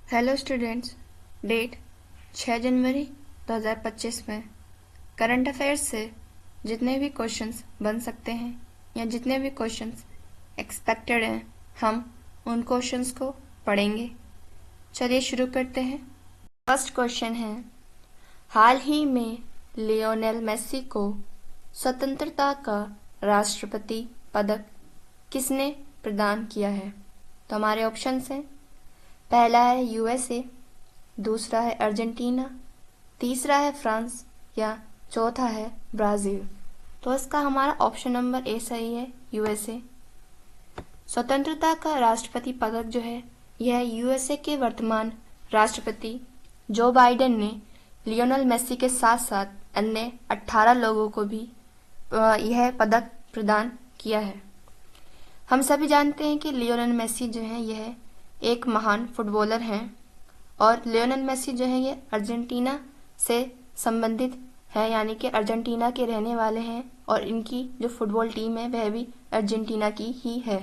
Hello students, date 6 जनवरी 2025 में current affairs से जितने भी क्वेश्चंस बन सकते हैं या जितने भी क्वेश्चंस एक्सपेक्टेड हैं, हम उन क्वेश्चंस को पढ़ेंगे। चलिए शुरू करते हैं। फर्स्ट क्वेश्चन है, हाल ही में लियोनेल मेसी को स्वतंत्रता का राष्ट्रपति पदक किसने प्रदान किया है? तो हमारे ऑप्शंस हैं, पहला है यूएसए, दूसरा है अर्जेंटीना, तीसरा है फ्रांस या चौथा है ब्राज़ील। तो इसका हमारा ऑप्शन नंबर ए सही है, यूएसए। स्वतंत्रता का राष्ट्रपति पदक जो है यह यूएसए के वर्तमान राष्ट्रपति जो बाइडेन ने लियोनेल मेसी के साथ साथ अन्य 18 लोगों को भी यह पदक प्रदान किया है। हम सभी जानते हैं कि लियोनेल मेसी जो है यह एक महान फुटबॉलर हैं और लियोनेल मेसी जो है ये अर्जेंटीना से संबंधित है, यानी कि अर्जेंटीना के रहने वाले हैं और इनकी जो फुटबॉल टीम है वह भी अर्जेंटीना की ही है।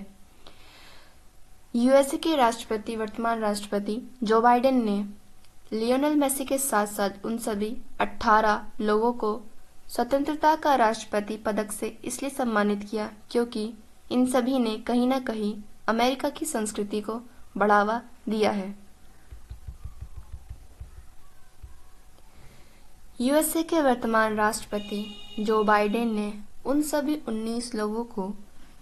यूएसए के राष्ट्रपति वर्तमान राष्ट्रपति जो बाइडेन ने लियोनेल मेसी के साथ साथ उन सभी 18 लोगों को स्वतंत्रता का राष्ट्रपति पदक से इसलिए सम्मानित किया क्योंकि इन सभी ने कहीं ना कहीं अमेरिका की संस्कृति को बढ़ावा दिया है। यूएसए के वर्तमान राष्ट्रपति जो बाइडेन ने उन सभी 19 लोगों को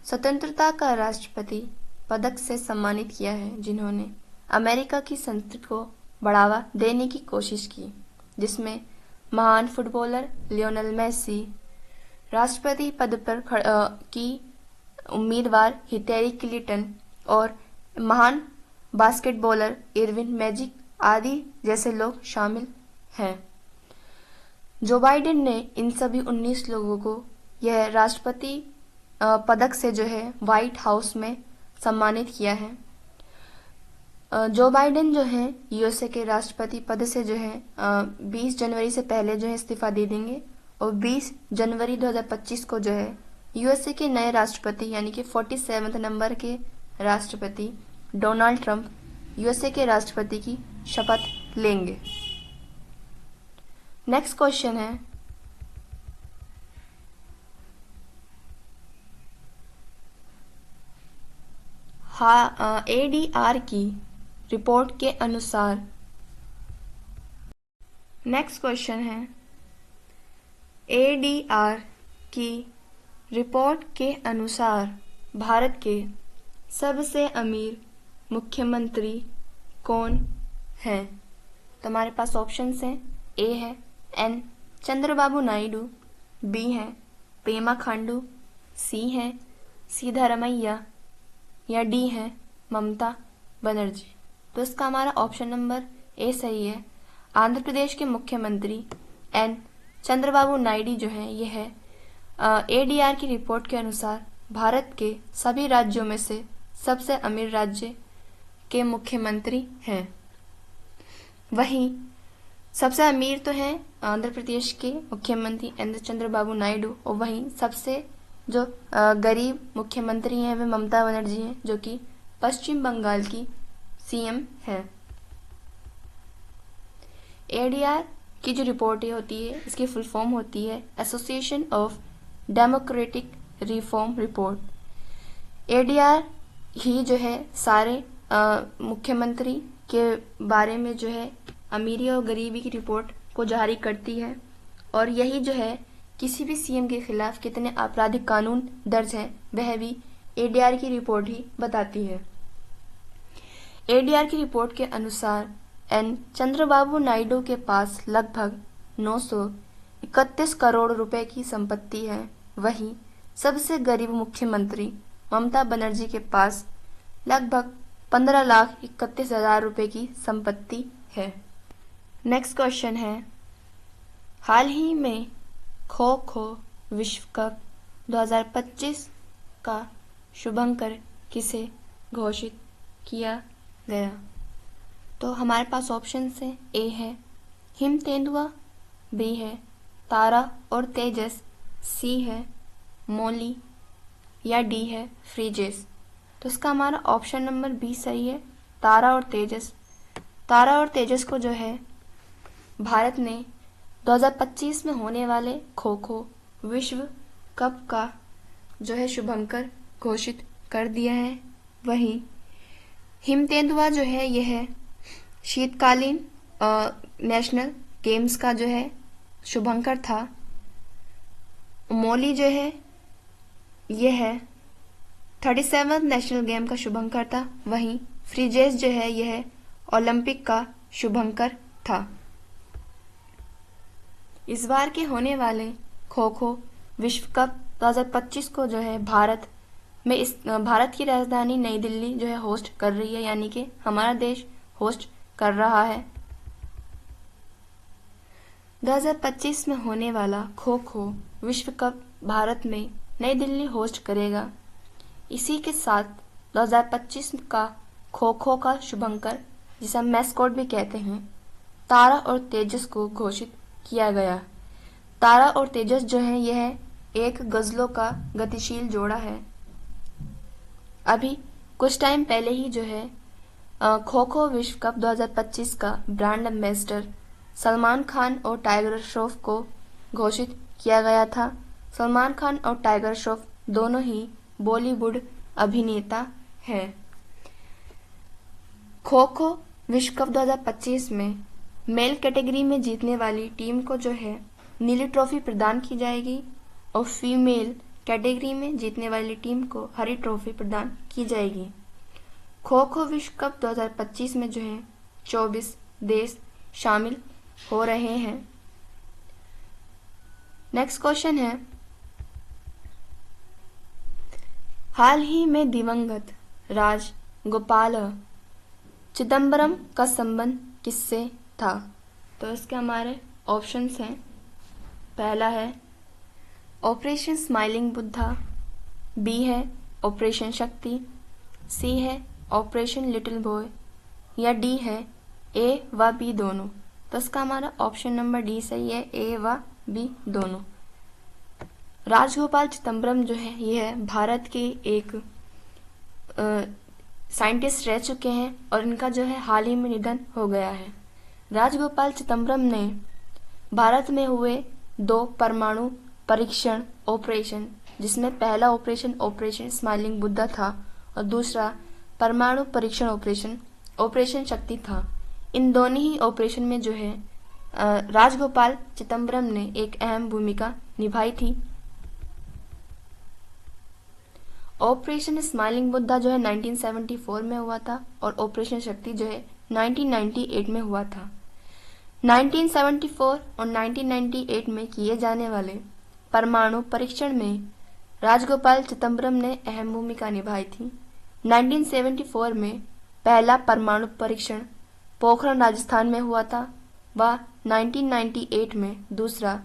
स्वतंत्रता का राष्ट्रपति पदक से सम्मानित किया है जिन्होंने अमेरिका की संस्कृति को बढ़ावा देने की कोशिश की, जिसमें महान फुटबॉलर लियोनेल मेसी, राष्ट्रपति पद पर की उम्मीदवार हिलेरी क्लिंटन और महान बास्केटबॉलर इरविन मैजिक आदि जैसे लोग शामिल हैं। जो बाइडेन ने इन सभी 19 लोगों को यह राष्ट्रपति पदक से जो है व्हाइट हाउस में सम्मानित किया है। जो बाइडेन जो है यूएसए के राष्ट्रपति पद से जो है 20 जनवरी से पहले जो है इस्तीफा दे देंगे और 20 जनवरी 2025 को जो है यूएसए के नए राष्ट्रपति यानी कि 47वें नंबर के राष्ट्रपति डोनाल्ड ट्रंप यूएसए के राष्ट्रपति की शपथ लेंगे। नेक्स्ट क्वेश्चन है, एडीआर की रिपोर्ट के अनुसार एडीआर की रिपोर्ट के अनुसार भारत के सबसे अमीर मुख्यमंत्री कौन हैं? तो हमारे पास ऑप्शंस हैं, ए है एन चंद्रबाबू नायडू, बी है पेमा खांडू, सी है सिद्धारमैया या डी है ममता बनर्जी। तो इसका हमारा ऑप्शन नंबर ए सही है। आंध्र प्रदेश के मुख्यमंत्री एन चंद्रबाबू नायडू जो है यह है एडीआर की रिपोर्ट के अनुसार भारत के सभी राज्यों में से सबसे अमीर राज्य के मुख्यमंत्री हैं। वहीं सबसे अमीर तो हैं आंध्र प्रदेश के मुख्यमंत्री एन चंद्रबाबू नायडू और वहीं सबसे जो गरीब मुख्यमंत्री हैं वे ममता बनर्जी हैं जो कि पश्चिम बंगाल की सीएम है। एडीआर की जो रिपोर्ट होती है इसकी फुल फॉर्म होती है association of democratic reform report. ADR ही जो है सारे मुख्यमंत्री के बारे में जो है अमीरी और गरीबी की रिपोर्ट को जारी करती है और यही जो है किसी भी सीएम के खिलाफ कितने आपराधिक कानून दर्ज हैं वह भी एडीआर की रिपोर्ट ही बताती है। एडीआर की रिपोर्ट के अनुसार एन चंद्रबाबू नायडू के पास लगभग 931 करोड़ रुपए की संपत्ति है। वहीं सबसे गरीब मुख्यमंत्री ममता बनर्जी के पास लगभग 15,31,000 रुपए की संपत्ति है। नेक्स्ट क्वेश्चन है, हाल ही में खो खो विश्व कप 2025 का शुभंकर किसे घोषित किया गया? तो हमारे पास ऑप्शन हैं, ए है हिम तेंदुआ, बी है तारा और तेजस, सी है मौली या डी है फ्रीजेस। तो इसका हमारा ऑप्शन नंबर बी सही है, तारा और तेजस। तारा और तेजस को जो है भारत ने 2025 में होने वाले खो खो विश्व कप का जो है शुभंकर घोषित कर दिया है। वहीं हिम तेंदुआ जो है यह शीतकालीन नेशनल गेम्स का जो है शुभंकर था। मौली जो है यह है 37th नेशनल गेम का शुभंकर था। वहीं फ्रीजेस जो है यह ओलंपिक का शुभंकर था। इस बार के होने वाले खो खो विश्व कप 2025 को जो है भारत की राजधानी नई दिल्ली जो है होस्ट कर रही है, यानी कि हमारा देश होस्ट कर रहा है। 2025 में होने वाला खो खो विश्व कप भारत में नई दिल्ली होस्ट करेगा। इसी के साथ 2025 का खो खो का शुभंकर, जिसे हम मैस्कॉट भी कहते हैं, तारा और तेजस को घोषित किया गया। तारा और तेजस जो है यह एक गजलों का गतिशील जोड़ा है। अभी कुछ टाइम पहले ही जो है खो खो विश्व कप 2025 का ब्रांड एम्बेसडर सलमान खान और टाइगर श्रॉफ को घोषित किया गया था। सलमान खान और टाइगर श्रॉफ दोनों ही बॉलीवुड अभिनेता हैं। खो खो विश्व कप 2025 में मेल कैटेगरी में जीतने वाली टीम को जो है नीली ट्रॉफी प्रदान की जाएगी और फीमेल कैटेगरी में जीतने वाली टीम को हरी ट्रॉफी प्रदान की जाएगी। खो खो विश्व कप 2025 में जो है 24 देश शामिल हो रहे हैं। नेक्स्ट क्वेश्चन है, हाल ही में दिवंगत राज गोपाल चिदम्बरम का संबंध किससे था? तो इसके हमारे ऑप्शंस हैं। पहला है ऑपरेशन स्माइलिंग बुद्धा, बी है ऑपरेशन शक्ति, सी है ऑपरेशन लिटिल बॉय, या डी है ए व बी दोनों। तो इसका हमारा ऑप्शन नंबर डी सही है, ए व बी दोनों। राजगोपाल चिदम्बरम जो है यह भारत के एक साइंटिस्ट रह चुके हैं और इनका जो है हाल ही में निधन हो गया है। राजगोपाल चिदम्बरम ने भारत में हुए 2 परमाणु परीक्षण ऑपरेशन, जिसमें पहला ऑपरेशन स्माइलिंग बुद्धा था और दूसरा परमाणु परीक्षण ऑपरेशन शक्ति था। इन दोनों ही ऑपरेशन में जो है राजगोपाल चिदम्बरम ने एक अहम भूमिका निभाई थी। ऑपरेशन स्माइलिंग बुद्धा जो है 1974 में हुआ था और ऑपरेशन शक्ति जो है 1998 में हुआ था। 1974 और 1998 में किए जाने वाले परमाणु परीक्षण में राजगोपाल चिदम्बरम ने अहम भूमिका निभाई थी। 1974 में पहला परमाणु परीक्षण पोखरण राजस्थान में हुआ था व 1998 में दूसरा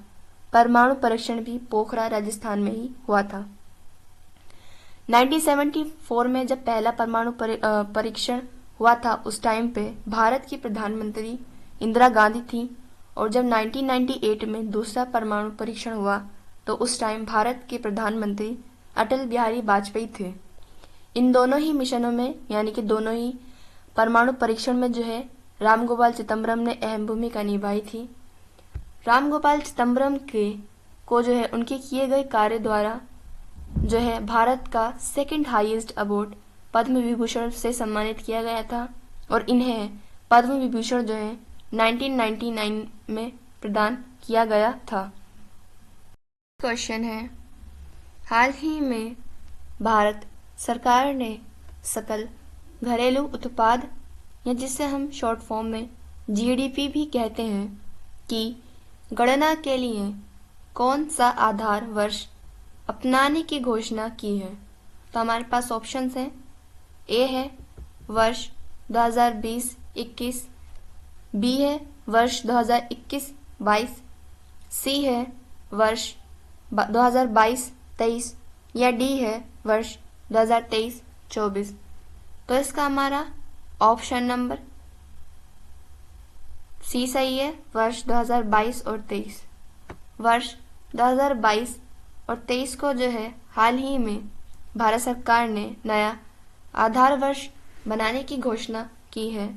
परमाणु परीक्षण भी पोखरा राजस्थान में ही हुआ था। 1974 में जब पहला परमाणु परीक्षण हुआ था उस टाइम पे भारत की प्रधानमंत्री इंदिरा गांधी थी और जब 1998 में दूसरा परमाणु परीक्षण हुआ तो उस टाइम भारत के प्रधानमंत्री अटल बिहारी वाजपेयी थे। इन दोनों ही मिशनों में यानी कि दोनों ही परमाणु परीक्षण में जो है रामगोपाल चिदम्बरम ने अहम भूमिका निभाई थी। रामगोपाल चिदम्बरम को जो है उनके किए गए कार्य द्वारा जो है भारत का second highest award Padma Vibhushan से सम्मानित किया गया था और इन्हें पद्म विभूषण जो है 1999 में प्रदान किया गया था। क्वेश्चन है, हाल ही में भारत सरकार ने सकल घरेलू उत्पाद या जिसे हम शॉर्ट फॉर्म में जीडीपी भी कहते हैं की गणना के लिए कौन सा आधार वर्ष अपनाने की घोषणा की है? तो हमारे पास ऑप्शंस हैं। ए है वर्ष 2020-21, बी है वर्ष 2021-22, सी है वर्ष 2022-23 या डी है वर्ष 2023-24। तो इसका हमारा ऑप्शन नंबर सी सही है, वर्ष 2022 और 23। वर्ष 2022 और 23 को जो है हाल ही में भारत सरकार ने नया आधार वर्ष बनाने की घोषणा की है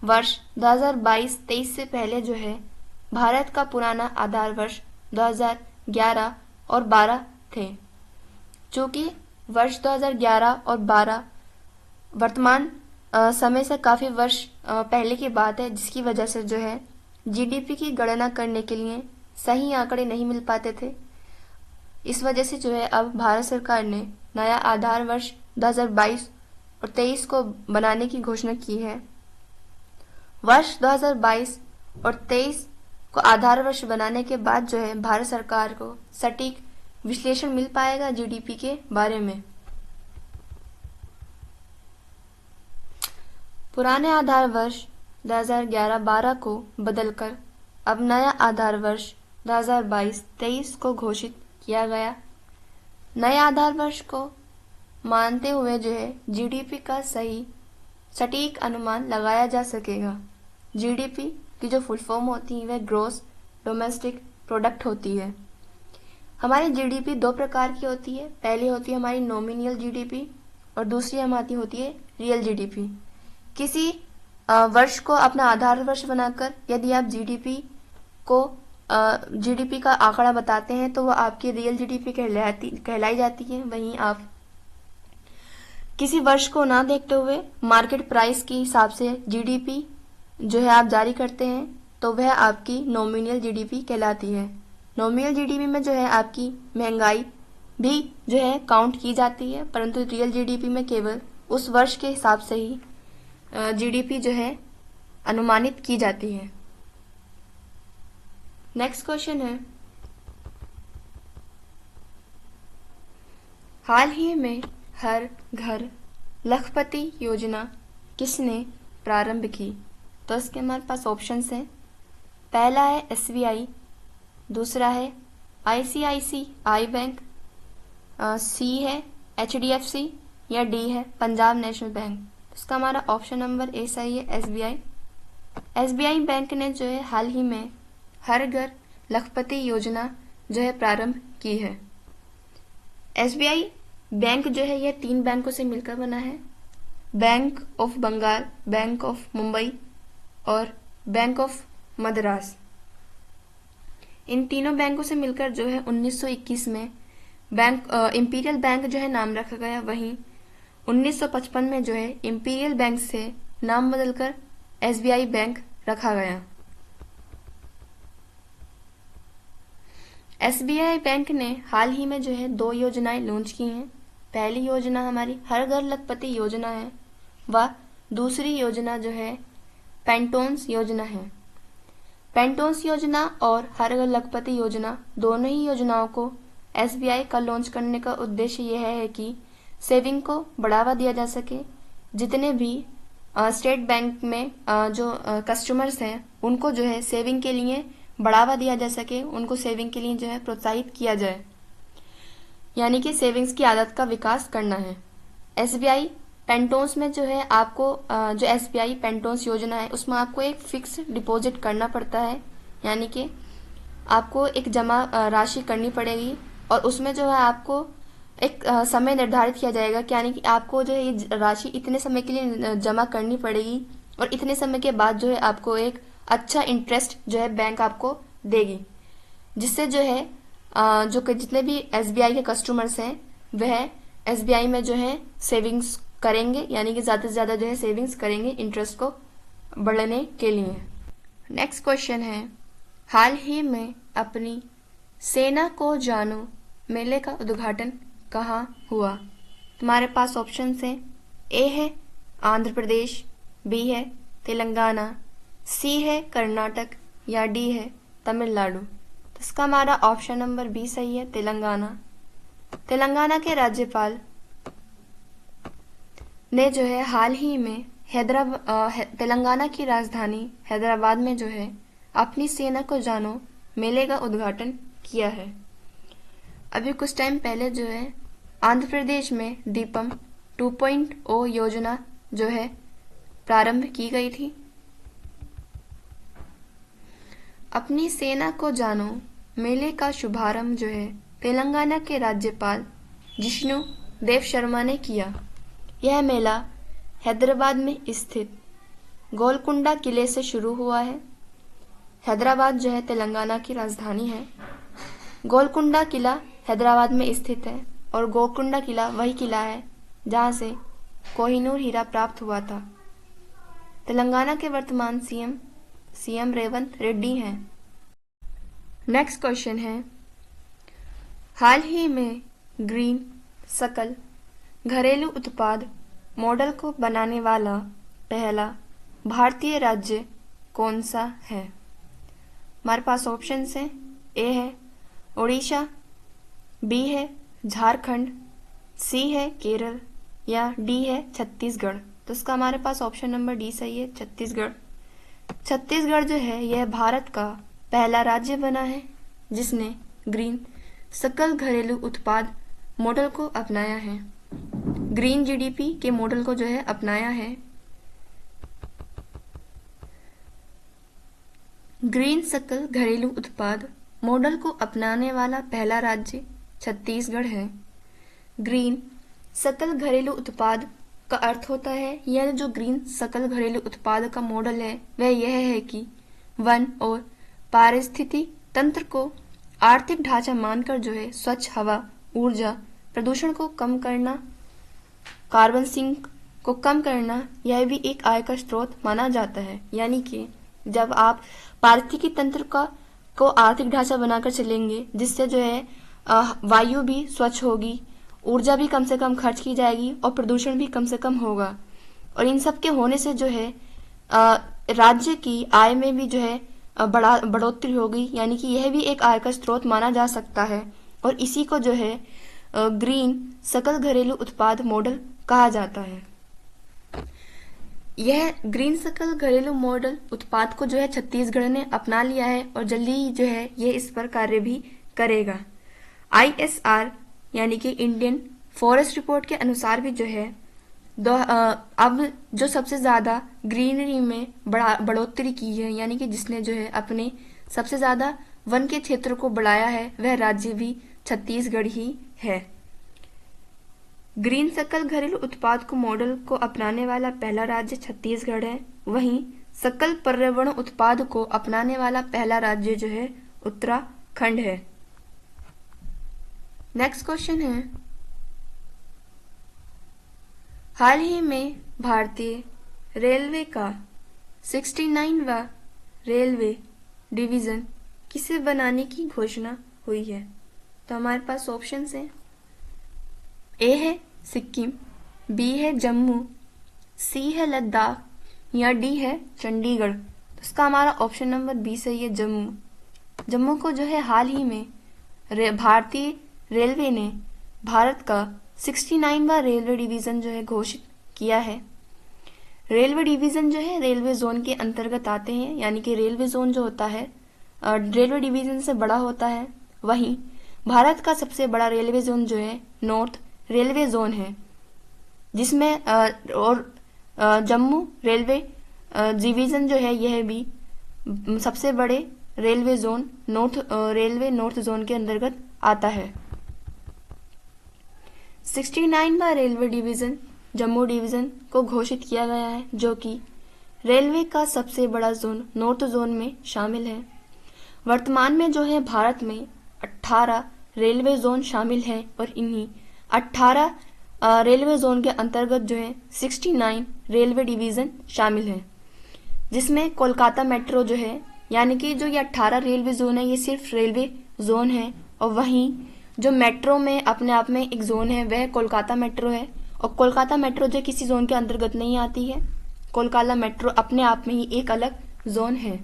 वर्ष 2022-23 से पहले जो है भारत का पुराना आधार वर्ष 2011 और 12 थे। चूँकि वर्ष 2011 और 12 वर्तमान समय से काफ़ी वर्ष पहले की बात है, जिसकी वजह से जो है जीडीपी की गणना करने के लिए सही आंकड़े नहीं मिल पाते थे। इस वजह से जो है अब भारत सरकार ने नया आधार वर्ष 2022 और 23 को बनाने की घोषणा की है। वर्ष 2022 और 23 को आधार वर्ष बनाने के बाद जो है भारत सरकार को सटीक विश्लेषण मिल पाएगा जीडीपी के बारे में। पुराने आधार वर्ष 2011-12 को बदलकर अब नया आधार वर्ष 2022-23 को घोषित किया गया। नए आधार वर्ष को मानते हुए जो है जीडीपी का सही सटीक अनुमान लगाया जा सकेगा। जीडीपी की जो फुल फॉर्म होती है वह ग्रॉस डोमेस्टिक प्रोडक्ट होती है। हमारी जीडीपी दो प्रकार की होती है। पहली होती है हमारी नॉमिनल जीडीपी और दूसरी हमारी होती है रियल जीडीपी। किसी वर्ष को अपना आधार वर्ष बनाकर यदि आप जीडीपी का आंकड़ा बताते हैं तो वह आपकी रियल जीडीपी कहलाई जाती है। वहीं आप किसी वर्ष को ना देखते हुए मार्केट प्राइस के हिसाब से जीडीपी जो है आप जारी करते हैं तो वह आपकी नॉमिनल जीडीपी कहलाती है। नॉमिनल जीडीपी में जो है आपकी महंगाई भी जो है काउंट की जाती है, परंतु रियल जीडीपी में केवल उस वर्ष के हिसाब से ही जीडीपी जो है अनुमानित की जाती है। नेक्स्ट क्वेश्चन है, हाल ही में हर घर लखपति योजना किसने प्रारंभ की? तो इसके हमारे पास ऑप्शंस हैं। पहला है एसबीआई, दूसरा है आईसीआईसीआई बैंक, सी है एचडीएफसी या डी है पंजाब नेशनल बैंक। इसका हमारा ऑप्शन नंबर ए सही है, एसबीआई। एसबीआई बैंक ने जो है हाल ही में हर घर लखपति योजना जो है प्रारंभ की है। एसबीआई बैंक जो है यह 3 बैंकों से मिलकर बना है, bank of Bengal, bank of Mumbai और बैंक ऑफ मद्रास। इन तीनों बैंकों से मिलकर जो है 1921 में इंपीरियल बैंक जो है नाम रखा गया। वहीं 1955 में जो है इंपीरियल बैंक से नाम बदलकर एसबीआई बैंक रखा गया। एसबीआई बैंक ने हाल ही में जो है 2 योजनाएं लॉन्च की हैं। पहली योजना हमारी हर घर लखपति योजना है व दूसरी योजना जो है पेंटोन्स योजना है। पेंटोन्स योजना और हर घर लखपति योजना दोनों ही योजनाओं को एसबीआई का लॉन्च करने का उद्देश्य यह है कि सेविंग को बढ़ावा दिया जा सके। जितने भी स्टेट बैंक में जो कस्टमर्स हैं उनको जो है सेविंग के लिए बढ़ावा दिया जा सके, उनको सेविंग के लिए जो है प्रोत्साहित किया जाए, यानी कि सेविंग्स की आदत का विकास करना है। एसबीआई पेंटोन्स में जो है आपको जो एसबीआई पेंटोन्स योजना है उसमें आपको एक फिक्स डिपॉजिट करना पड़ता है, यानी कि आपको एक जमा राशि करनी पड़ेगी और उसमें जो है आपको एक समय निर्धारित किया जाएगा कि यानी कि आपको जो है ये राशि इतने समय के लिए जमा करनी पड़ेगी और इतने समय के बाद जो है आपको एक अच्छा इंटरेस्ट जो है बैंक आपको देगी, जिससे जो है जितने भी एसबीआई के कस्टमर्स हैं वह एसबीआई में जो है सेविंग्स करेंगे, यानी कि ज़्यादा से ज़्यादा जो है सेविंग्स करेंगे इंटरेस्ट को बढ़ाने के लिए। नेक्स्ट क्वेश्चन है, हाल ही में अपनी सेना को जानो मेले का उद्घाटन कहाँ हुआ? तुम्हारे पास ऑप्शन हैं, ए है आंध्र प्रदेश, बी है तेलंगाना, सी है कर्नाटक या डी है तमिलनाडु। तो इसका हमारा ऑप्शन नंबर बी सही है, तेलंगाना। तेलंगाना के राज्यपाल ने जो है हाल ही में तेलंगाना की राजधानी हैदराबाद में जो है अपनी सेना को जानो मेले का उद्घाटन किया है। अभी कुछ टाइम पहले जो है आंध्र प्रदेश में दीपम 2.0 योजना जो है प्रारंभ की गई थी। अपनी सेना को जानो मेले का शुभारंभ जो है तेलंगाना के राज्यपाल जिष्णु देव शर्मा ने किया। यह मेला हैदराबाद में स्थित गोलकुंडा किले से शुरू हुआ है। हैदराबाद जो है तेलंगाना की राजधानी है। गोलकुंडा किला हैदराबाद में स्थित है और गोलकुंडा किला वही किला है जहाँ से कोहिनूर हीरा प्राप्त हुआ था। तेलंगाना के वर्तमान सीएम रेवंत रेड्डी हैं। नेक्स्ट क्वेश्चन है, हाल ही में ग्रीन सकल घरेलू उत्पाद मॉडल को बनाने वाला पहला भारतीय राज्य कौन सा है? हमारे पास ऑप्शंस हैं, ए है उड़ीसा, बी है झारखंड, सी है केरल या डी है छत्तीसगढ़। तो इसका हमारे पास ऑप्शन नंबर डी सही है, छत्तीसगढ़। छत्तीसगढ़ जो है यह भारत का पहला राज्य बना है जिसने ग्रीन सकल घरेलू उत्पाद मॉडल को अपनाया है। ग्रीन जीडीपी के मॉडल को जो है अपनाया है। ग्रीन सकल घरेलू उत्पाद मॉडल को अपनाने वाला पहला राज्य छत्तीसगढ़ है। ग्रीन सकल घरेलू उत्पाद का अर्थ होता है, यह जो ग्रीन सकल घरेलू उत्पाद का मॉडल है वह यह है कि वन और पारिस्थितिक तंत्र को आर्थिक ढांचा मानकर जो है स्वच्छ हवा, ऊर्जा, प्रदूषण को कम करना, कार्बन सिंक को कम करना, यह भी एक आय का स्रोत माना जाता है। यानी कि जब आप पारिस्थितिक तंत्र को आर्थिक ढांचा बनाकर चलेंगे जिससे जो है वायु भी स्वच्छ होगी, ऊर्जा भी कम से कम खर्च की जाएगी और प्रदूषण भी कम से कम होगा। और इन सब के होने से जो है राज्य की आय में भी जो है बढ़ोतरी होगी। यानी कि यह भी एक आय का स्रोत माना जा सकता है और इसी को जो है ग्रीन सकल घरेलू उत्पाद मॉडल कहा जाता है। यह ग्रीन सकल घरेलू मॉडल उत्पाद को जो है छत्तीसगढ़ ने अपना लिया है और जल्दी ही जो है ये इस पर कार्य भी करेगा। ISR यानी कि इंडियन फॉरेस्ट रिपोर्ट के अनुसार भी जो है अब जो सबसे ज़्यादा ग्रीनरी में बढ़ोतरी की है, यानी कि जिसने जो है अपने सबसे ज़्यादा वन के क्षेत्र को बढ़ाया है, वह राज्य भी छत्तीसगढ़ ही है। ग्रीन सकल घरेलू उत्पाद को मॉडल को अपनाने वाला पहला राज्य छत्तीसगढ़ है। वहीं सकल पर्यावरण उत्पाद को अपनाने वाला पहला राज्य जो है उत्तराखंड है। नेक्स्ट क्वेश्चन है, हाल ही में भारतीय रेलवे का 69वां रेलवे डिवीजन किसे बनाने की घोषणा हुई है? तो हमारे पास ऑप्शंस हैं, ए है सिक्किम, बी है जम्मू, सी है लद्दाख या डी है चंडीगढ़। तो इसका हमारा ऑप्शन नंबर बी सही है, जम्मू। जम्मू को जो है हाल ही में भारतीय रेलवे ने भारत का 69वां रेलवे डिवीजन जो है घोषित किया है। रेलवे डिवीजन जो है रेलवे जोन के अंतर्गत आते हैं, यानी कि रेलवे जोन जो होता है रेलवे डिवीजन से बड़ा होता है। वहीं भारत का सबसे बड़ा रेलवे जोन जो है नॉर्थ रेलवे जोन है, जिसमें और जम्मू रेलवे डिवीजन जो है यह भी सबसे बड़े railway zone railway north zone के अंतर्गत आता है। 69वां रेलवे डिवीजन जम्मू डिवीजन को घोषित किया गया है, जो कि रेलवे का सबसे बड़ा जोन नॉर्थ जोन में शामिल है। वर्तमान में जो है भारत में 18 रेलवे जोन शामिल हैं और इन्हीं 18 रेलवे जोन के अंतर्गत जो है 69 रेलवे डिवीजन शामिल है, जिसमें कोलकाता मेट्रो जो है, यानी कि जो ये 18 रेलवे जोन है ये सिर्फ रेलवे जोन है, और वहीं जो मेट्रो में अपने आप में एक जोन है वह कोलकाता मेट्रो है। और कोलकाता मेट्रो जो किसी जोन के अंतर्गत नहीं आती है, कोलकाता मेट्रो अपने आप में ही एक अलग जोन है।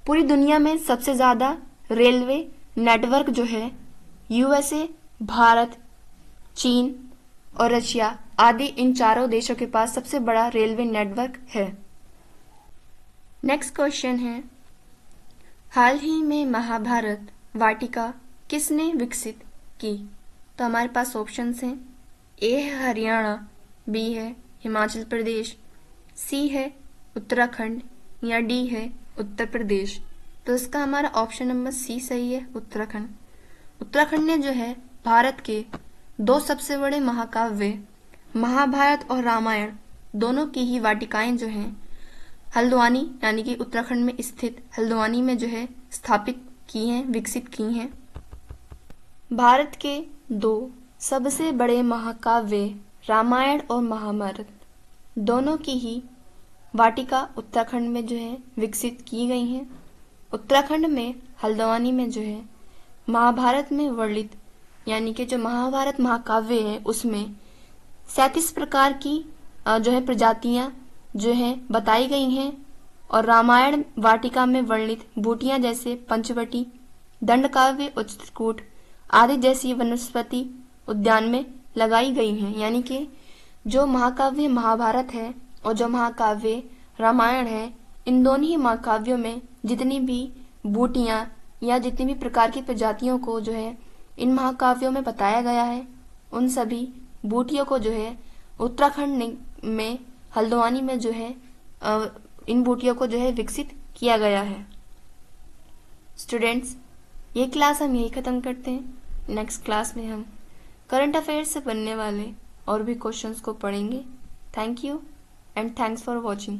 पूरी दुनिया में सबसे ज्यादा रेलवे नेटवर्क जो है USA, भारत, चीन और रशिया आदि इन चारों देशों के पास सबसे बड़ा रेलवे नेटवर्क है। नेक्स्ट क्वेश्चन है, हाल ही में महाभारत वाटिका किसने विकसित की? तो हमारे पास ऑप्शंस हैं, ए है हरियाणा, बी है हिमाचल प्रदेश, सी है उत्तराखंड या डी है उत्तर प्रदेश। तो इसका हमारा ऑप्शन नंबर सी सही है, उत्तराखंड। उत्तराखंड ने जो है भारत के 2 सबसे बड़े महाकाव्य महाभारत और रामायण दोनों की ही वाटिकाएं जो हैं हल्द्वानी यानी कि उत्तराखंड में स्थित हल्द्वानी में जो है स्थापित की हैं, विकसित की हैं। भारत के 2 सबसे बड़े महाकाव्य रामायण और महाभारत दोनों की ही वाटिका उत्तराखंड में जो है विकसित की गई हैं। उत्तराखंड में हल्द्वानी में जो है महाभारत में वर्णित यानी कि जो महाभारत महाकाव्य है उसमें 37 प्रकार की जो है प्रजातियां जो है बताई गई हैं और रामायण वाटिका में वर्णित बूटियां जैसे पंचवटी, दंडकाव्य, उच्चकूट आदि जैसी वनस्पति उद्यान में लगाई गई हैं। यानी कि जो महाकाव्य महाभारत है और जो महाकाव्य रामायण है, इन दोनों ही महाकाव्यों में जितनी भी बूटियां या जितनी भी प्रकार की प्रजातियों को जो है इन महाकाव्यों में बताया गया है, उन सभी बूटियों को जो है उत्तराखंड में हल्द्वानी में जो है इन बूटियों को जो है विकसित किया गया है। स्टूडेंट्स, ये क्लास हम यही ख़त्म करते हैं। नेक्स्ट क्लास में हम करंट अफेयर्स से बनने वाले और भी क्वेश्चंस को पढ़ेंगे। Thank you and thanks for watching.